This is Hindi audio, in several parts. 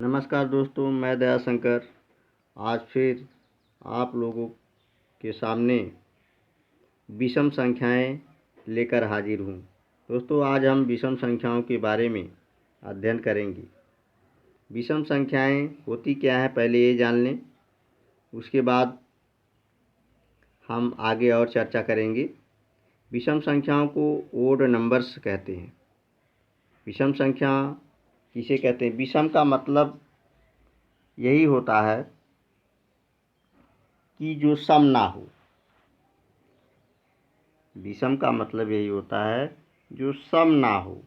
नमस्कार दोस्तों, मैं दया शंकर आज फिर आप लोगों के सामने विषम संख्याएं लेकर हाजिर हूँ। दोस्तों, आज हम विषम संख्याओं के बारे में अध्ययन करेंगे। विषम संख्याएं होती क्या है पहले ये जान लें, उसके बाद हम आगे और चर्चा करेंगे। विषम संख्याओं को ओड नंबर्स कहते हैं। विषम संख्या किसे कहते हैं? विषम का मतलब यही होता है कि जो सम ना हो। विषम का मतलब यही होता है जो सम ना हो।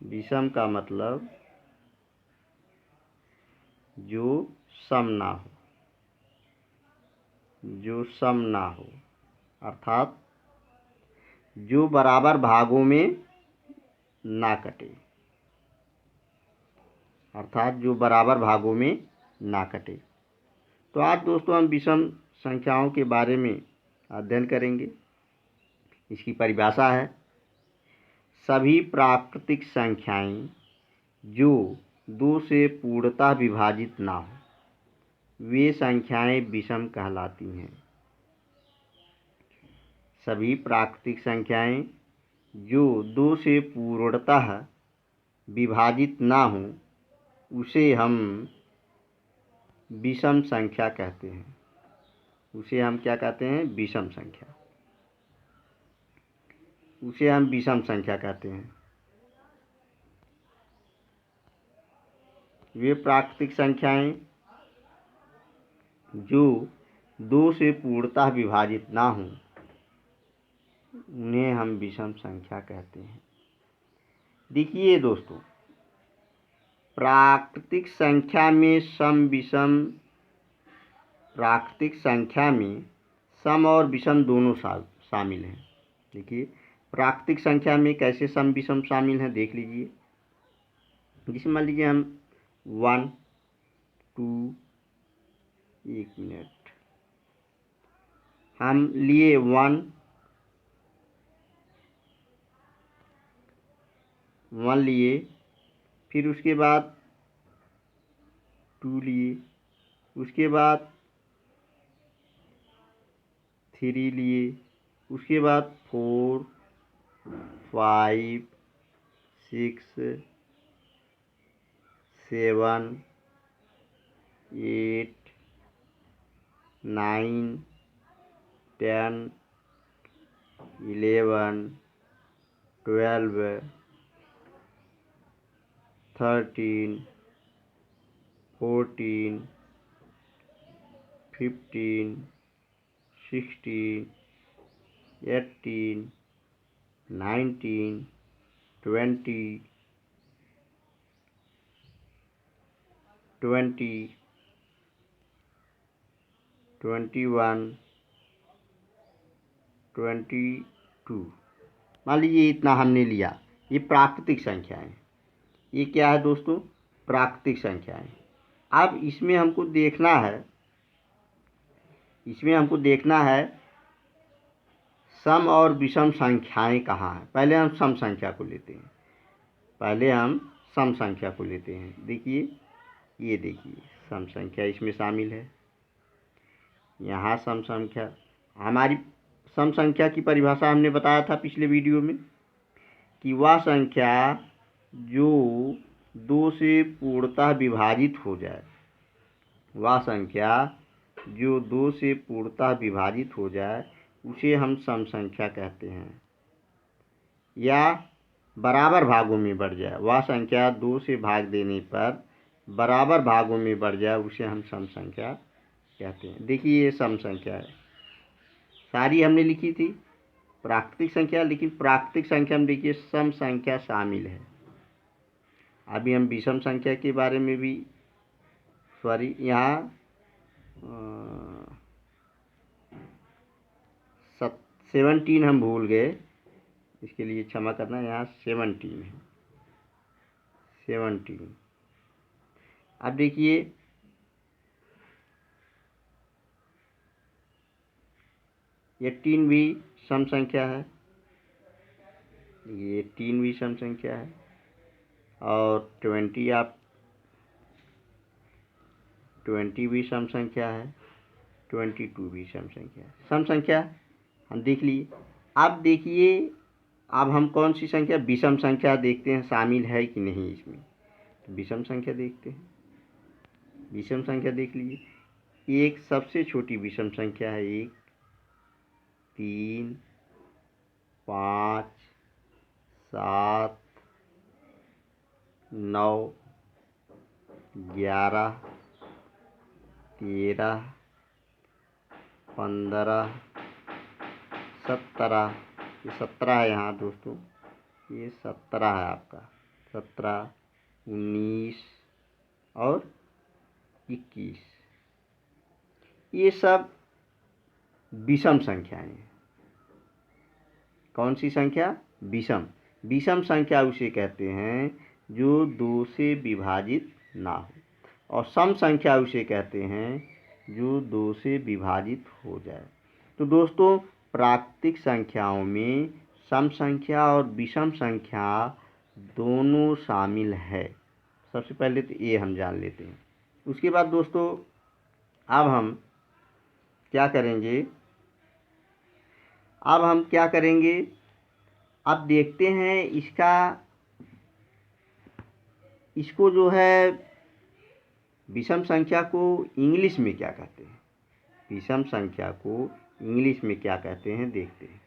विषम का मतलब जो सम ना हो, जो सम ना हो अर्थात जो बराबर भागों में ना कटे, अर्थात जो बराबर भागों में ना कटे। तो आज दोस्तों हम विषम संख्याओं के बारे में अध्ययन करेंगे। इसकी परिभाषा है, सभी प्राकृतिक संख्याएं जो 2 से पूर्णतः विभाजित ना हो वे संख्याएं विषम कहलाती हैं। सभी प्राकृतिक संख्याएं जो 2 से पूर्णतः विभाजित ना हो उसे हम विषम संख्या कहते हैं। उसे हम क्या कहते हैं? विषम संख्या। उसे हम विषम संख्या कहते हैं। वे प्राकृतिक संख्याएं जो 2 से पूर्णतः विभाजित ना हों उन्हें हम विषम संख्या कहते हैं। देखिए दोस्तों, प्राकृतिक संख्या में सम विषम, प्राकृतिक संख्या में सम और विषम दोनों शामिल हैं। देखिए, प्राकृतिक संख्या में कैसे सम विषम शामिल हैं देख लीजिए। जिसमें मान लीजिए हम 1 2 1 मिनट हम लिए 1 लिए, फिर उसके बाद 2 लिए, उसके बाद 3 लिए, उसके बाद 4 5 6 7 8 9 10 11 12 13 14 15 16 18 19 20 21 22। मान लीजिए इतना हमने लिया। ये प्राकृतिक संख्या है। ये क्या है दोस्तों? प्राकृतिक संख्या है। अब इसमें हमको देखना है सम और विषम संख्याएं कहाँ हैं। पहले हम सम संख्या को लेते हैं। देखिए, ये देखिए सम संख्या इसमें शामिल है। यहाँ सम संख्या, हमारी सम संख्या की परिभाषा हमने बताया था पिछले वीडियो में कि वह संख्या जो 2 से पूर्णतः विभाजित हो जाए, वह संख्या जो 2 से पूर्णतः विभाजित हो जाए उसे हम सम संख्या कहते हैं। या बराबर भागों में बढ़ जाए, वह संख्या 2 से भाग देने पर बराबर भागों में बढ़ जाए उसे हम सम संख्या कहते हैं। देखिए, ये सम संख्या है। सारी हमने लिखी थी प्राकृतिक संख्या, लेकिन प्राकृतिक संख्या में देखिए सम संख्या शामिल है। अभी हम विषम संख्या के बारे में भी यहाँ 17 हम भूल गए, इसके लिए क्षमा करना। यहाँ 17 है, 17। अब देखिए, ये 3 भी सम संख्या है, ये 3 भी सम संख्या है और 20 आप 20 भी सम संख्या है, 22 भी सम संख्या है। सम संख्या हम देख लिए। अब देखिए, अब हम कौन सी संख्या, विषम संख्या देखते हैं शामिल है कि नहीं इसमें। तो विषम संख्या देखते हैं। विषम संख्या देख लीजिए। एक सबसे छोटी विषम संख्या है 1, 3, 5, 7, 9, 11, 13, 15, 17। ये 17 है यहाँ दोस्तों, ये 17 है आपका। 17, 19 और 21, ये सब विषम संख्याएं हैं। कौन सी संख्या? विषम। विषम संख्या उसे कहते हैं जो 2 से विभाजित ना हो, और सम संख्या उसे कहते हैं जो 2 से विभाजित हो जाए। तो दोस्तों, प्राकृतिक संख्याओं में सम संख्या और विषम संख्या दोनों शामिल है। सबसे पहले तो ये हम जान लेते हैं। उसके बाद दोस्तों, अब हम क्या करेंगे, अब देखते हैं इसको जो है विषम संख्या को इंग्लिश में क्या कहते हैं। विषम संख्या को इंग्लिश में क्या कहते हैं देखते हैं।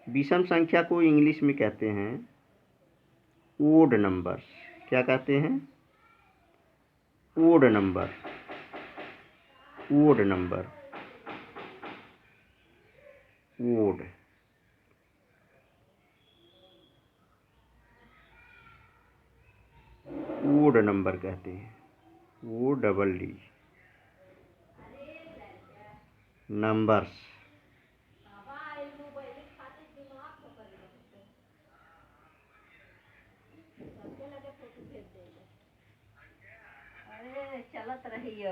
विषम संख्या को इंग्लिश में कहते हैं ओड नंबर। क्या कहते हैं? Odd number. Odd number, odd. Odd number कहते हैं, ODD नंबर्स। चलत रही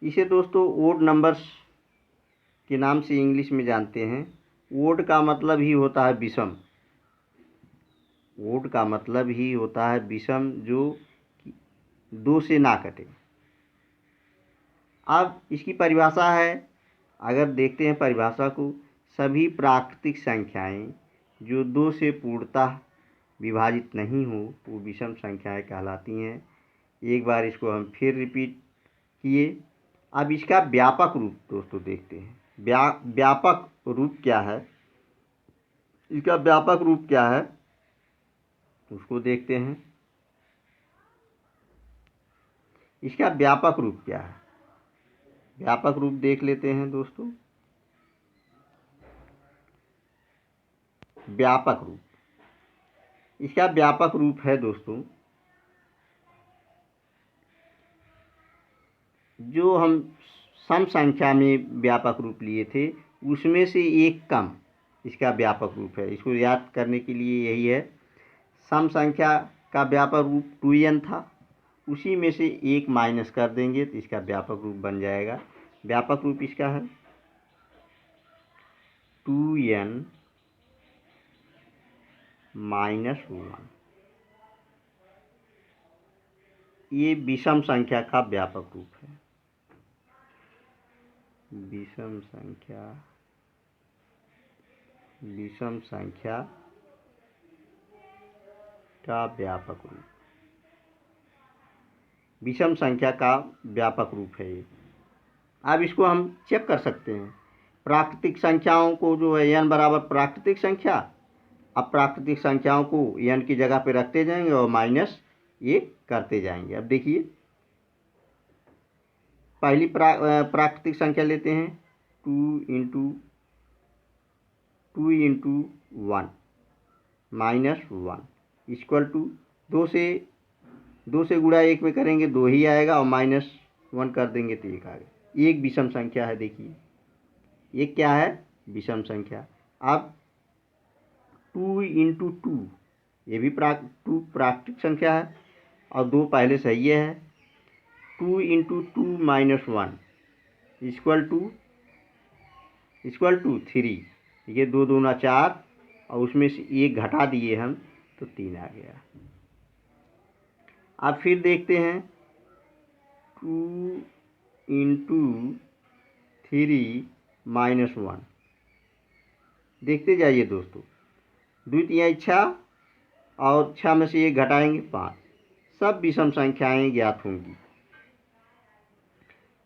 इसे दोस्तों ओड नंबर्स के नाम से इंग्लिश में जानते हैं। ओड का मतलब ही होता है विषम। ओड का मतलब ही होता है विषम, जो 2 से ना कटे। अब इसकी परिभाषा है, अगर देखते हैं परिभाषा को, सभी प्राकृतिक संख्याएं जो 2 से पूर्णतः विभाजित नहीं हो वो विषम संख्याएं कहलाती हैं। एक बार इसको हम फिर रिपीट किए। अब इसका व्यापक रूप दोस्तों देखते हैं। व्यापक रूप क्या है, इसका व्यापक रूप क्या है उसको देखते हैं। इसका व्यापक रूप क्या है, व्यापक रूप देख लेते हैं दोस्तों। व्यापक रूप, इसका व्यापक रूप है दोस्तों, जो हम सम संख्या में व्यापक रूप लिए थे उसमें से एक कम इसका व्यापक रूप है। इसको याद करने के लिए यही है, सम संख्या का व्यापक रूप 2n था, उसी में से एक माइनस कर देंगे तो इसका व्यापक रूप बन जाएगा। व्यापक रूप इसका है 2n - 1। ये विषम संख्या का व्यापक रूप है। विषम संख्या का व्यापक रूप, विषम संख्या का व्यापक रूप है ये। अब इसको हम चेक कर सकते हैं। प्राकृतिक संख्याओं को जो है n बराबर प्राकृतिक संख्या, अब प्राकृतिक संख्याओं को n की जगह पे रखते जाएंगे और माइनस ये करते जाएंगे। अब देखिए, पहली प्राकृतिक संख्या लेते हैं 2 इंटू 1 -1 इक्वल टू 2 से गुणा 1 में करेंगे 2 ही आएगा, और -1 कर देंगे तो 1 आ गया। एक विषम संख्या है। देखिए ये क्या है, विषम संख्या। अब 2 इंटू 2, ये भी प्राकृतिक संख्या है, और 2 पहले से ही है। 2 इंटू 2 -1 इक्वल टू 3, ये 2 दूना 4 और उसमें से 1 घटा दिए हम तो 3 आ गया। अब फिर देखते हैं 2 इंटू 3 माइनस 1। देखते जाइए दोस्तों, 2 तिहाई 6 और 6 में से 1 घटाएंगे 5। सब विषम संख्याएं ज्ञात होंगी।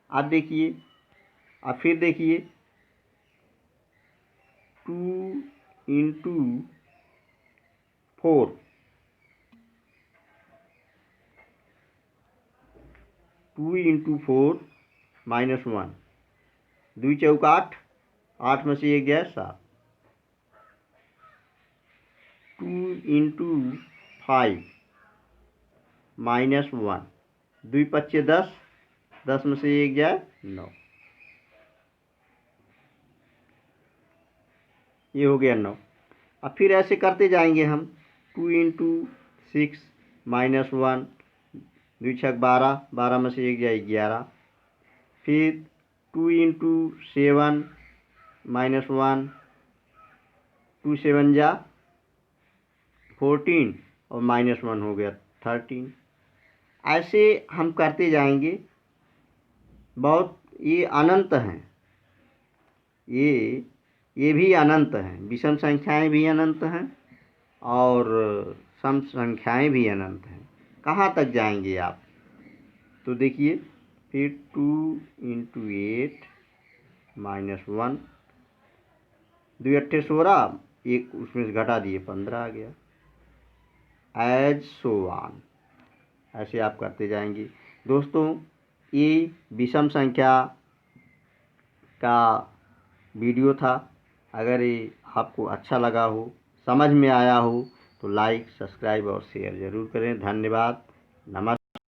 अब देखिए, अब फिर देखिए 2 इंटू 4, 2 इंटू 4 माइनस 1। 2 चौक 8, 8 में से 1 गया 7। 2 इंटू 5 माइनस 1। 2 पच्चे 10, 10 में से 1 जाए 9। ये हो गया 9। अब फिर ऐसे करते जाएंगे हम। 2 इंटू 6 माइनस 1। 2 छक 12, 12 में से 1 जाए 11। फिर 2 इंटू 7 माइनस 1। 2 7 जा 14 और माइनस 1 हो गया 13। ऐसे हम करते जाएंगे। बहुत ये अनंत हैं, ये भी अनंत हैं। विषम संख्याएं भी अनंत हैं और सम संख्याएं भी अनंत हैं। कहाँ तक जाएंगे आप? तो देखिए फिर 2 इंटू 8 माइनस 1। 2 अट्ठे 16, 1 उसमें से घटा दिए 15 आ गया। एज सो ऑन, ऐसे आप करते जाएंगे। दोस्तों, ये विषम संख्या का वीडियो था। अगर ये आपको अच्छा लगा हो, समझ में आया हो तो लाइक, सब्सक्राइब और शेयर ज़रूर करें। धन्यवाद। नमस्कार।